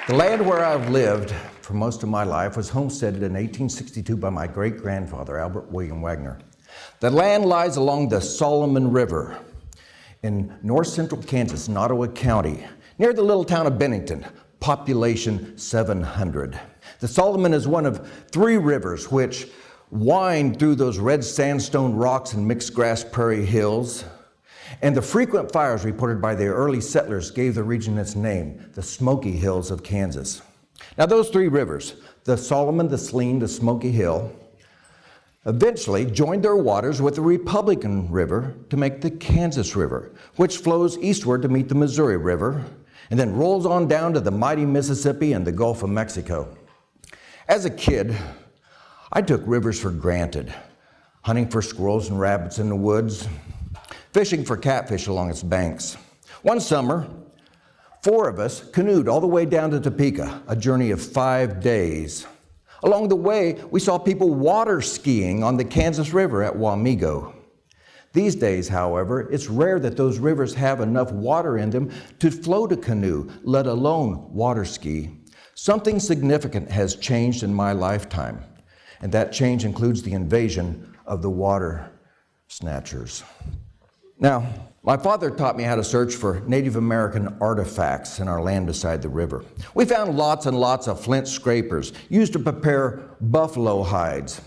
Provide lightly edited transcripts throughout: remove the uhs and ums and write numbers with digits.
The land where I've lived for most of my life was homesteaded in 1862 by my great-grandfather, Albert William Wagner. The land lies along the Solomon River in north-central Kansas, in Ottawa County, near the little town of Bennington, population 700. The Solomon is one of three rivers which wind through those red sandstone rocks and mixed grass prairie hills. And the frequent fires reported by the early settlers gave the region its name, the Smoky Hills of Kansas. Now those three rivers, the Solomon, the Saline, the Smoky Hill, eventually joined their waters with the Republican River to make the Kansas River, which flows eastward to meet the Missouri River, and then rolls on down to the mighty Mississippi and the Gulf of Mexico. As a kid, I took rivers for granted, hunting for squirrels and rabbits in the woods, fishing for catfish along its banks. One summer, 4 of us canoed all the way down to Topeka, a journey of 5 days. Along the way, we saw people water skiing on the Kansas River at Wamego. These days, however, it's rare that those rivers have enough water in them to float a canoe, let alone water ski. Something significant has changed in my lifetime, and that change includes the invasion of the Water-Snatchers. Now, my father taught me how to search for Native American artifacts in our land beside the river. We found lots and lots of flint scrapers used to prepare buffalo hides.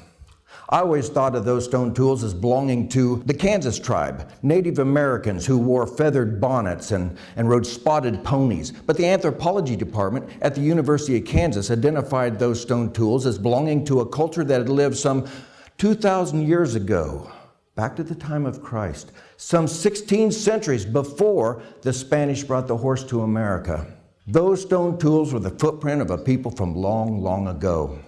I always thought of those stone tools as belonging to the Kansas tribe, Native Americans who wore feathered bonnets and rode spotted ponies. But the anthropology department at the University of Kansas identified those stone tools as belonging to a culture that had lived some 2,000 years ago, back to the time of Christ, some 16 centuries before the Spanish brought the horse to America. Those stone tools were the footprint of a people from long, long ago.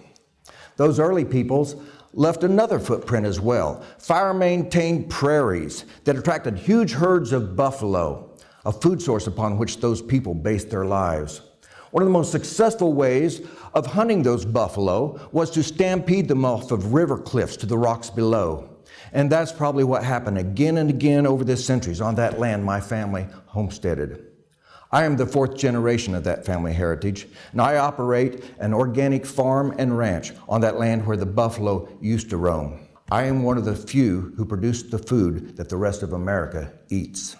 Those early peoples left another footprint as well, fire-maintained prairies that attracted huge herds of buffalo, a food source upon which those people based their lives. One of the most successful ways of hunting those buffalo was to stampede them off of river cliffs to the rocks below. And that's probably what happened again and again over the centuries on that land my family homesteaded. I am the 4th generation of that family heritage, and I operate an organic farm and ranch on that land where the buffalo used to roam. I am one of the few who produce the food that the rest of America eats.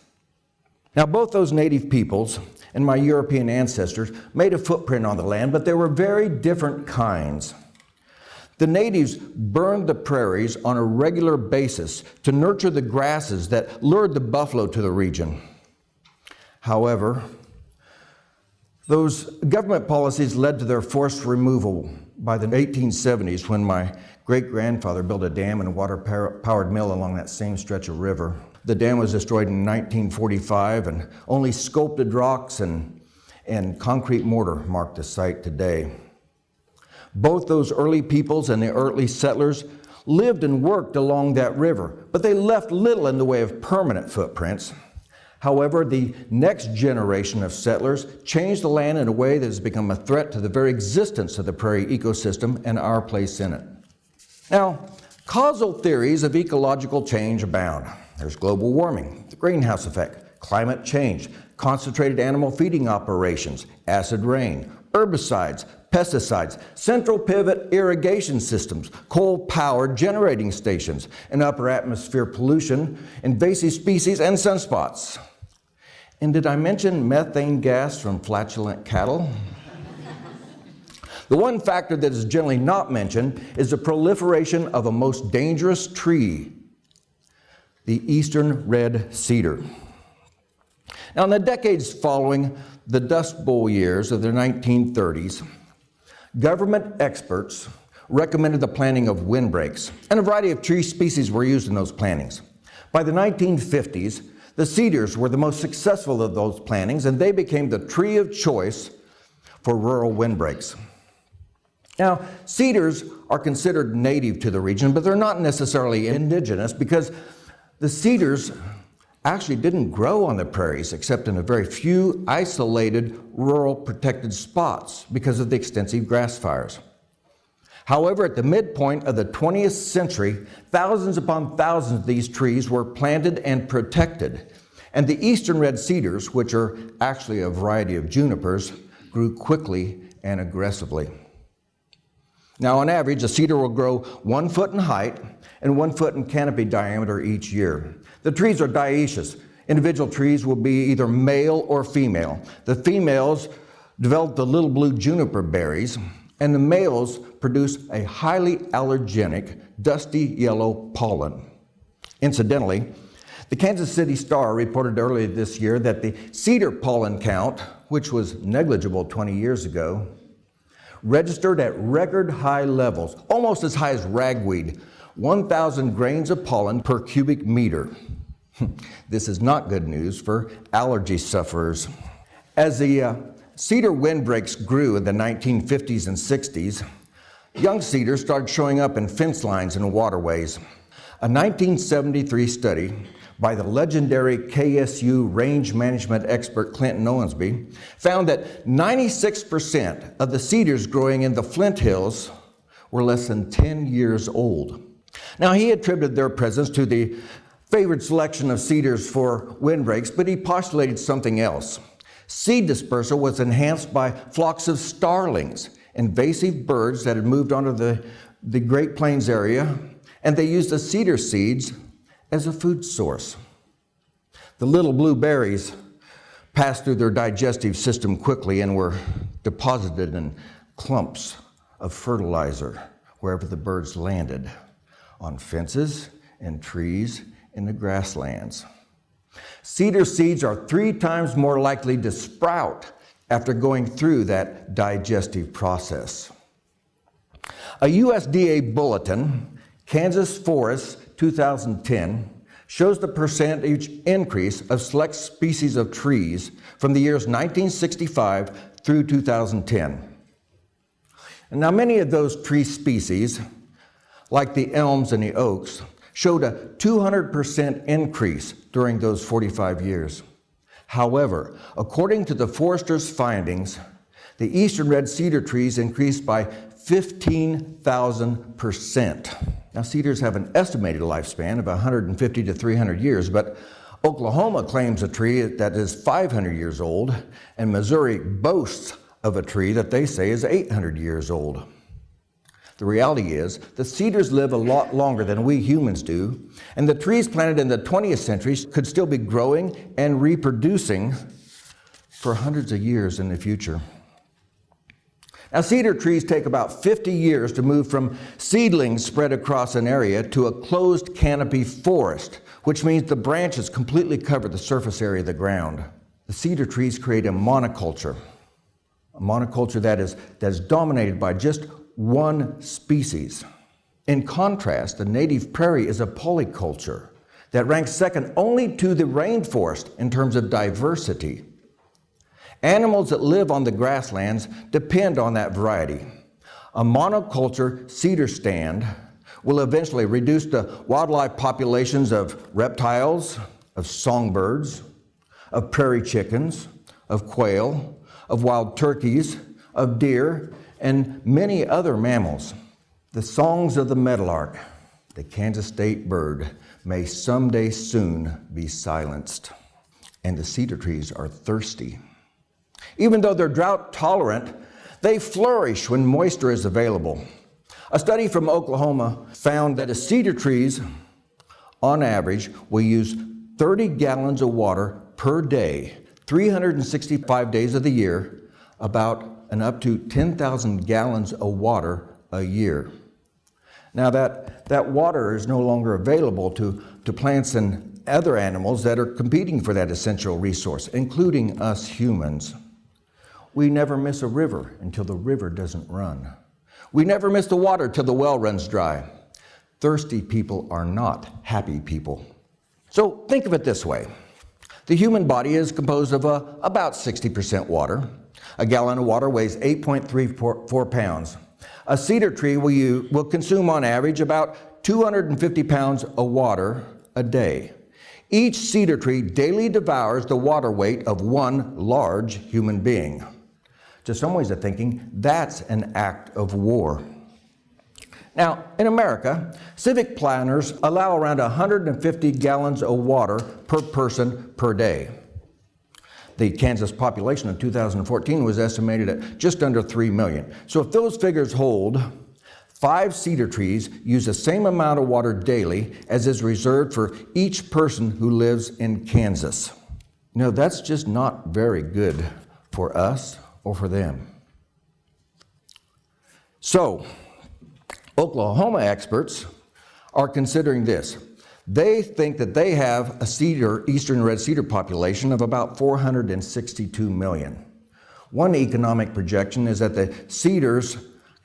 Now, both those native peoples and my European ancestors made a footprint on the land, but they were very different kinds. The natives burned the prairies on a regular basis to nurture the grasses that lured the buffalo to the region. However, those government policies led to their forced removal by the 1870s when my great-grandfather built a dam and a water-powered mill along that same stretch of river. The dam was destroyed in 1945, and only sculpted rocks and concrete mortar mark the site today. Both those early peoples and the early settlers lived and worked along that river, but they left little in the way of permanent footprints. However, the next generation of settlers changed the land in a way that has become a threat to the very existence of the prairie ecosystem and our place in it. Now, causal theories of ecological change abound. There's global warming, the greenhouse effect, climate change, concentrated animal feeding operations, acid rain, herbicides, pesticides, central pivot irrigation systems, coal-powered generating stations, and upper atmosphere pollution, invasive species, and sunspots. And did I mention methane gas from flatulent cattle? The one factor that is generally not mentioned is the proliferation of a most dangerous tree, the eastern red cedar. Now, in the decades following the Dust Bowl years of the 1930s, government experts recommended the planting of windbreaks, and a variety of tree species were used in those plantings. By the 1950s, the cedars were the most successful of those plantings, and they became the tree of choice for rural windbreaks. Now, cedars are considered native to the region, but they're not necessarily indigenous because the cedars actually didn't grow on the prairies except in a very few isolated rural protected spots because of the extensive grass fires. However, at the midpoint of the 20th century, thousands upon thousands of these trees were planted and protected. And the eastern red cedars, which are actually a variety of junipers, grew quickly and aggressively. Now, on average, a cedar will grow 1 foot in height and 1 foot in canopy diameter each year. The trees are dioecious. Individual trees will be either male or female. The females develop the little blue juniper berries, and the males produce a highly allergenic, dusty yellow pollen. Incidentally, the Kansas City Star reported earlier this year that the cedar pollen count, which was negligible 20 years ago, registered at record high levels, almost as high as ragweed, 1,000 grains of pollen per cubic meter. This is not good news for allergy sufferers. As the cedar windbreaks grew in the 1950s and 60s, young cedars started showing up in fence lines and waterways. A 1973 study by the legendary KSU range management expert Clinton Owensby found that 96% of the cedars growing in the Flint Hills were less than 10 years old. Now, he attributed their presence to the favored selection of cedars for windbreaks, but he postulated something else. Seed dispersal was enhanced by flocks of starlings, invasive birds that had moved onto the Great Plains area, and they used the cedar seeds as a food source. The little blue berries passed through their digestive system quickly and were deposited in clumps of fertilizer wherever the birds landed, on fences and trees in the grasslands. Cedar seeds are 3 times more likely to sprout after going through that digestive process. A USDA bulletin, Kansas Forests 2010, shows the percentage increase of select species of trees from the years 1965 through 2010. And now, many of those tree species, like the elms and the oaks, showed a 200% increase during those 45 years. However, according to the foresters' findings, the eastern red cedar trees increased by 15,000%. Now, cedars have an estimated lifespan of 150 to 300 years, but Oklahoma claims a tree that is 500 years old, and Missouri boasts of a tree that they say is 800 years old. The reality is, the cedars live a lot longer than we humans do, and the trees planted in the 20th century could still be growing and reproducing for hundreds of years in the future. Now, cedar trees take about 50 years to move from seedlings spread across an area to a closed canopy forest, which means the branches completely cover the surface area of the ground. The cedar trees create a monoculture that is dominated by just one species. In contrast, the native prairie is a polyculture that ranks second only to the rainforest in terms of diversity. Animals that live on the grasslands depend on that variety. A monoculture cedar stand will eventually reduce the wildlife populations of reptiles, of songbirds, of prairie chickens, of quail, of wild turkeys, of deer, and many other mammals. The songs of the meadowlark, the Kansas state bird, may someday soon be silenced. And the cedar trees are thirsty. Even though they're drought tolerant, they flourish when moisture is available. A study from Oklahoma found that the cedar trees, on average, will use 30 gallons of water per day, 365 days of the year, about and up to 10,000 gallons of water a year. Now, that water is no longer available to plants and other animals that are competing for that essential resource, including us humans. We never miss a river until the river doesn't run. We never miss the water till the well runs dry. Thirsty people are not happy people. So think of it this way. The human body is composed of about 60% water. A gallon of water weighs 8.34 pounds. A cedar tree will consume on average about 250 pounds of water a day. Each cedar tree daily devours the water weight of one large human being. To some ways of thinking, that's an act of war. Now, in America, civic planners allow around 150 gallons of water per person per day. The Kansas population in 2014 was estimated at just under 3 million. So if those figures hold, 5 cedar trees use the same amount of water daily as is reserved for each person who lives in Kansas. You know, that's just not very good for us or for them. So, Oklahoma experts are considering this. They think that they have a eastern red cedar population of about 462 million. One economic projection is that the cedars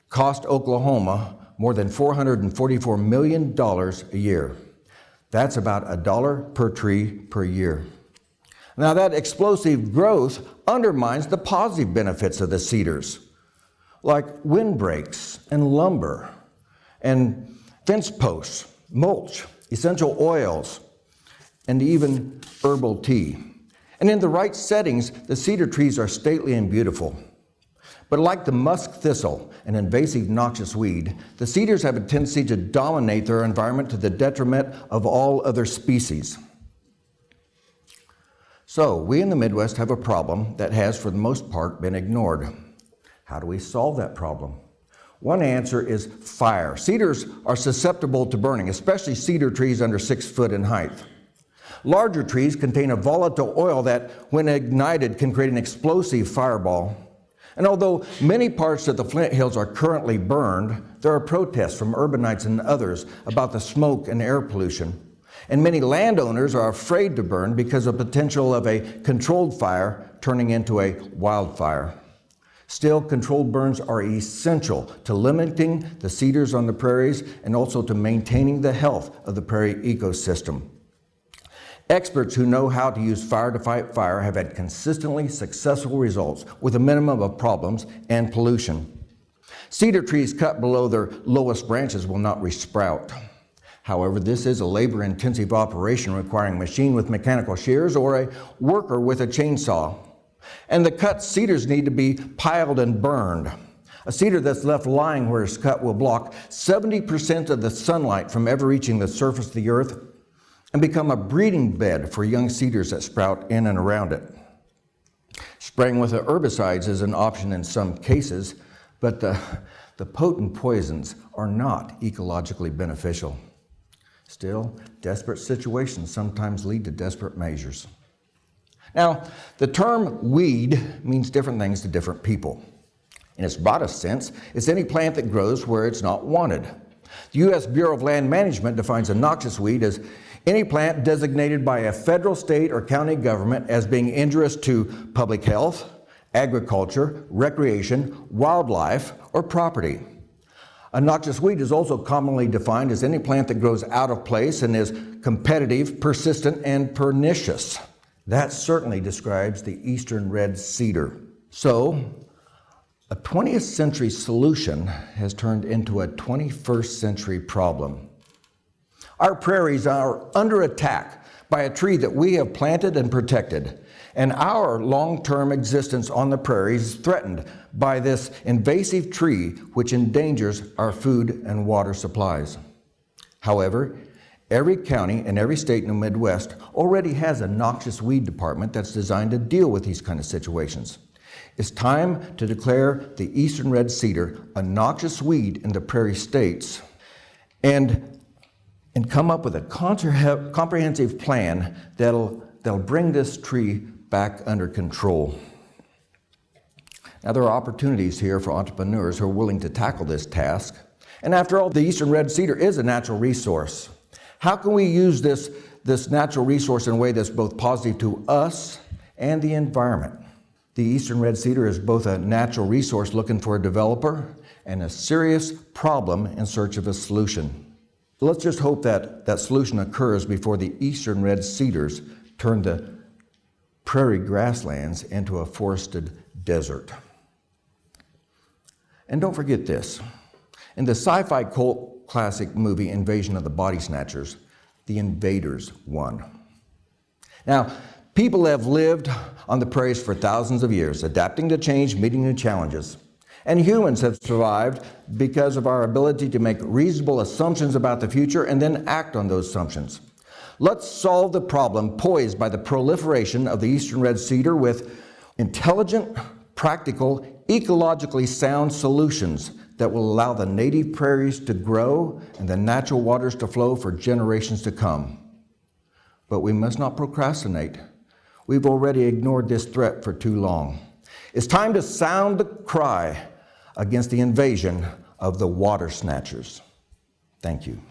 cost Oklahoma more than $444 million a year. That's about $1 per tree per year. Now that explosive growth undermines the positive benefits of the cedars, like windbreaks and lumber and fence posts, mulch, essential oils, and even herbal tea. And in the right settings, the cedar trees are stately and beautiful. But like the musk thistle, an invasive noxious weed, the cedars have a tendency to dominate their environment to the detriment of all other species. So, we in the Midwest have a problem that has, for the most part, been ignored. How do we solve that problem? One answer is fire. Cedars are susceptible to burning, especially cedar trees under 6 foot in height. Larger trees contain a volatile oil that, when ignited, can create an explosive fireball. And although many parts of the Flint Hills are currently burned, there are protests from urbanites and others about the smoke and air pollution. And many landowners are afraid to burn because of the potential of a controlled fire turning into a wildfire. Still, controlled burns are essential to limiting the cedars on the prairies and also to maintaining the health of the prairie ecosystem. Experts who know how to use fire to fight fire have had consistently successful results with a minimum of problems and pollution. Cedar trees cut below their lowest branches will not resprout. However, this is a labor-intensive operation requiring a machine with mechanical shears or a worker with a chainsaw. And the cut cedars need to be piled and burned. A cedar that's left lying where it's cut will block 70% of the sunlight from ever reaching the surface of the earth and become a breeding bed for young cedars that sprout in and around it. Spraying with herbicides is an option in some cases, but the potent poisons are not ecologically beneficial. Still, desperate situations sometimes lead to desperate measures. Now, the term weed means different things to different people. In its broadest sense, it's any plant that grows where it's not wanted. The U.S. Bureau of Land Management defines a noxious weed as any plant designated by a federal, state, or county government as being injurious to public health, agriculture, recreation, wildlife, or property. A noxious weed is also commonly defined as any plant that grows out of place and is competitive, persistent, and pernicious. That certainly describes the eastern red cedar. So, a 20th century solution has turned into a 21st century problem. Our prairies are under attack by a tree that we have planted and protected, and our long-term existence on the prairies is threatened by this invasive tree which endangers our food and water supplies. However, every county and every state in the Midwest already has a noxious weed department that's designed to deal with these kind of situations. It's time to declare the eastern red cedar a noxious weed in the prairie states and come up with a comprehensive plan that'll bring this tree back under control. Now, there are opportunities here for entrepreneurs who are willing to tackle this task. And after all, the eastern red cedar is a natural resource. How can we use this natural resource in a way that's both positive to us and the environment? The eastern red cedar is both a natural resource looking for a developer and a serious problem in search of a solution. Let's just hope that that solution occurs before the eastern red cedars turn the prairie grasslands into a forested desert. And don't forget this. In the sci-fi cult classic movie Invasion of the Body Snatchers, the invaders won. Now, people have lived on the prairies for thousands of years, adapting to change, meeting new challenges. And humans have survived because of our ability to make reasonable assumptions about the future and then act on those assumptions. Let's solve the problem posed by the proliferation of the eastern red cedar with intelligent, practical, ecologically sound solutions that will allow the native prairies to grow and the natural waters to flow for generations to come. But we must not procrastinate. We've already ignored this threat for too long. It's time to sound the cry against the invasion of the Water-Snatchers. Thank you.